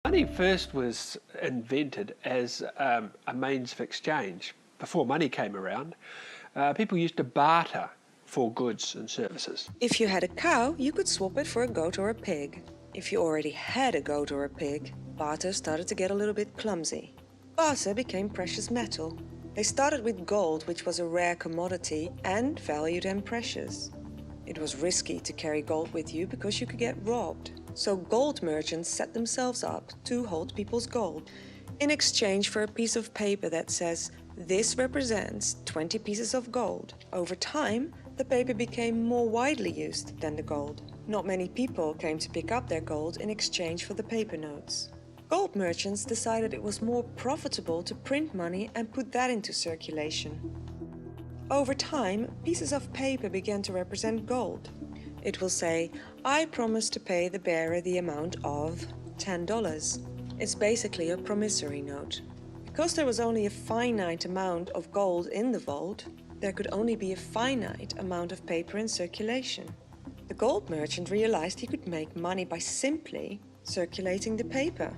Money first was invented as a means of exchange. Before money came around, people used to barter for goods and services. If you had a cow, you could swap it for a goat or a pig. If you already had a goat or a pig, barter started to get a little bit clumsy. Barter became precious metal. They started with gold, which was a rare commodity and valued and precious. It was risky to carry gold with you because you could get robbed. So gold merchants set themselves up to hold people's gold in exchange for a piece of paper that says, "This represents 20 pieces of gold." Over time, the paper became more widely used than the gold. Not many people came to pick up their gold in exchange for the paper notes. Gold merchants decided it was more profitable to print money and put that into circulation. Over time, pieces of paper began to represent gold. It will say, "I promise to pay the bearer the amount of $10. It's basically a promissory note. Because there was only a finite amount of gold in the vault, there could only be a finite amount of paper in circulation. The gold merchant realized he could make money by simply circulating the paper.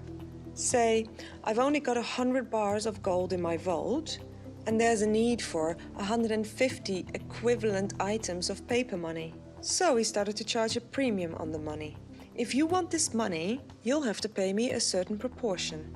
Say, "I've only got 100 bars of gold in my vault, and there's a need for 150 equivalent items of paper money." So he started to charge a premium on the money. "If you want this money, you'll have to pay me a certain proportion."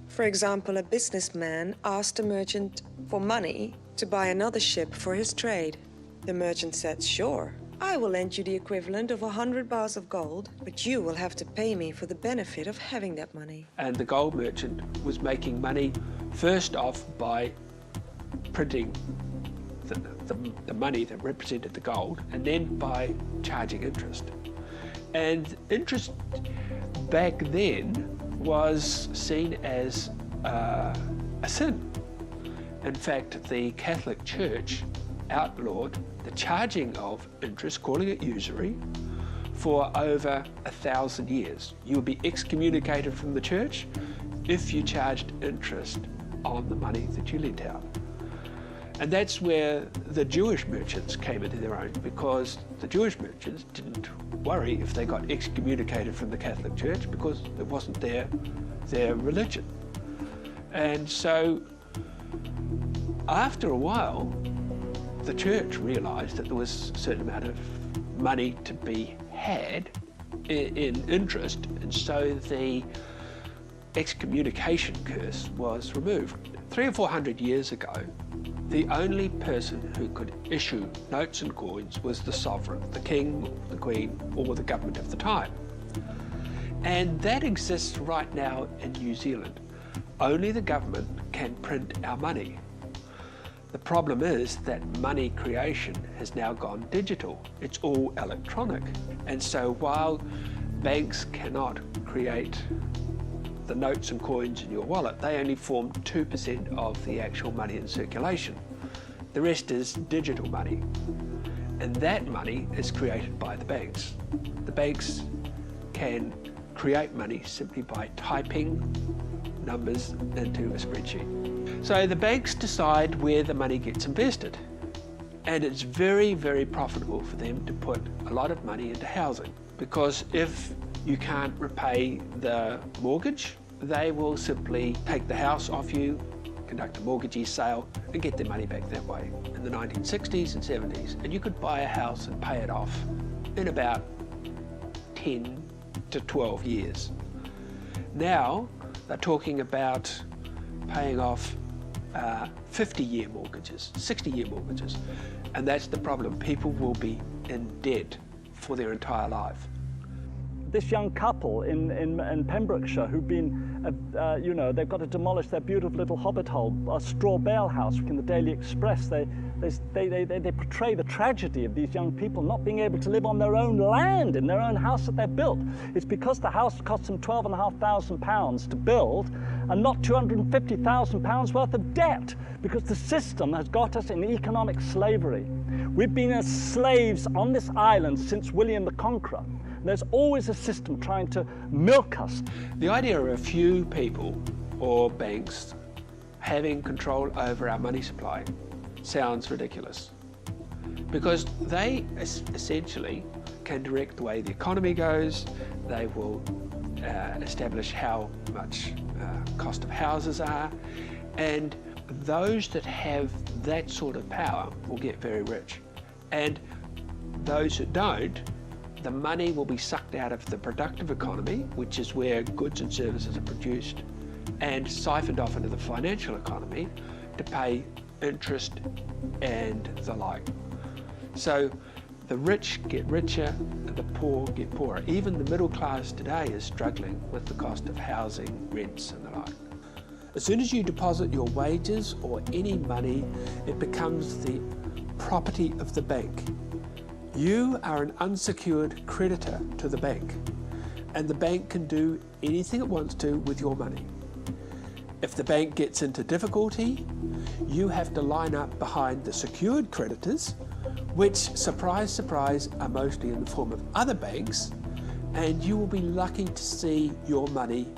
For example, a businessman asked a merchant for money to buy another ship for his trade. The merchant said, "Sure, I will lend you the equivalent of 100 bars of gold, but you will have to pay me for the benefit of having that money." And the gold merchant was making money first off by printing the money that represented the gold, and then by charging interest. And interest back then was seen as a sin. In fact, the Catholic Church outlawed the charging of interest, calling it usury, for over 1,000 years. You would be excommunicated from the church if you charged interest on the money that you lent out. And that's where the Jewish merchants came into their own, because the Jewish merchants didn't worry if they got excommunicated from the Catholic Church because it wasn't their religion. And so after a while, the church realized that there was a certain amount of money to be had in interest, and so the excommunication curse was removed. 300 or 400 years ago, the only person who could issue notes and coins was the sovereign, the king, the queen, or the government of the time. And that exists right now in New Zealand. Only the government can print our money. The problem is that money creation has now gone digital. It's all electronic. And so while banks cannot create the notes and coins in your wallet, they only form 2% of the actual money in circulation. The rest is digital money. And that money is created by the banks. The banks can create money simply by typing numbers into a spreadsheet. So the banks decide where the money gets invested. And it's very, very profitable for them to put a lot of money into housing, because if you can't repay the mortgage, they will simply take the house off you, conduct a mortgagee sale, and get their money back that way. In the 1960s and 70s, and you could buy a house and pay it off in about 10 to 12 years. Now, they're talking about paying off 50-year mortgages, 60-year mortgages, and that's the problem. People will be in debt for their entire life. This young couple in Pembrokeshire who've been, they've got to demolish their beautiful little hobbit hole, a straw bale house. In the Daily Express, they portray the tragedy of these young people not being able to live on their own land, in their own house that they've built. It's because the house cost them £12,500 to build and not £250,000 worth of debt, because the system has got us in economic slavery. We've been as slaves on this island since William the Conqueror. There's always a system trying to milk us. The idea of a few people or banks having control over our money supply sounds ridiculous, because they essentially can direct the way the economy goes. They will establish how much cost of houses are, and those that have that sort of power will get very rich. And those that don't, the money will be sucked out of the productive economy, which is where goods and services are produced, and siphoned off into the financial economy to pay interest and the like. So the rich get richer and the poor get poorer. Even the middle class today is struggling with the cost of housing, rents and the like. As soon as you deposit your wages or any money, it becomes the property of the bank. You are an unsecured creditor to the bank, and the bank can do anything it wants to with your money. If the bank gets into difficulty, you have to line up behind the secured creditors, which, surprise, surprise, are mostly in the form of other banks, and you will be lucky to see your money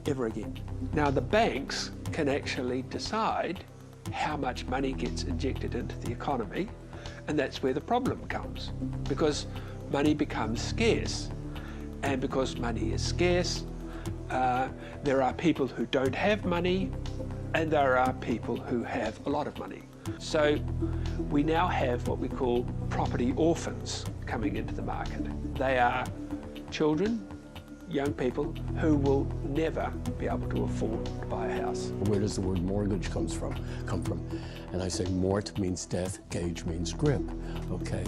ever again. Now, the banks can actually decide how much money gets injected into the economy, and that's where the problem comes, because money becomes scarce. And because money is scarce, there are people who don't have money, and there are people who have a lot of money. So we now have what we call property orphans coming into the market. They are children, young people who will never be able to afford to buy a house. Where does the word mortgage come from? And I say mort means death, gage means grip, okay?